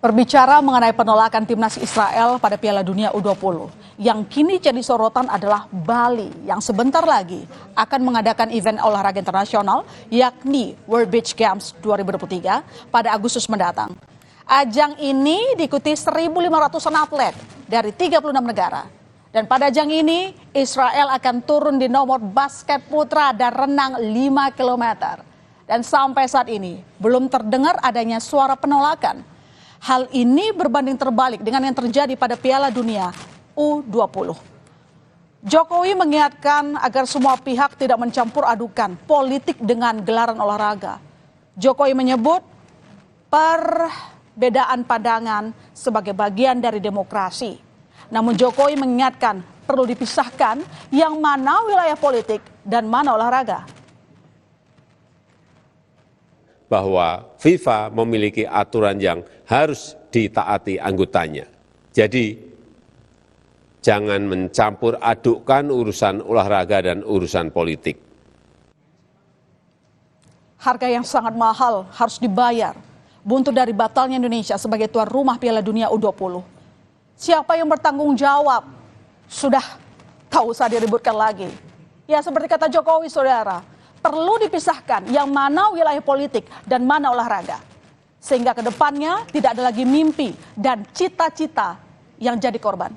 Berbicara mengenai penolakan timnas Israel pada Piala Dunia U20, yang kini jadi sorotan adalah Bali yang sebentar lagi akan mengadakan event olahraga internasional yakni World Beach Games 2023 pada Agustus mendatang. Ajang ini diikuti 1.500-an atlet dari 36 negara. Dan pada ajang ini Israel akan turun di nomor basket putra dan renang 5 km. Dan sampai saat ini belum terdengar adanya suara penolakan. Hal ini berbanding terbalik dengan yang terjadi pada Piala Dunia U20. Jokowi mengingatkan agar semua pihak tidak mencampur adukan politik dengan gelaran olahraga. Jokowi menyebut perbedaan pandangan sebagai bagian dari demokrasi. Namun Jokowi mengingatkan perlu dipisahkan yang mana wilayah politik dan mana olahraga. Bahwa FIFA memiliki aturan yang harus ditaati anggotanya. Jadi, jangan mencampur adukkan urusan olahraga dan urusan politik. Harga yang sangat mahal harus dibayar. Buntut dari batalnya Indonesia sebagai tuan rumah Piala Dunia U20. Siapa yang bertanggung jawab? Sudah tak usah diributkan lagi. Ya seperti kata Jokowi, saudara. Perlu dipisahkan yang mana wilayah politik dan mana olahraga. Sehingga ke depannya tidak ada lagi mimpi dan cita-cita yang jadi korban.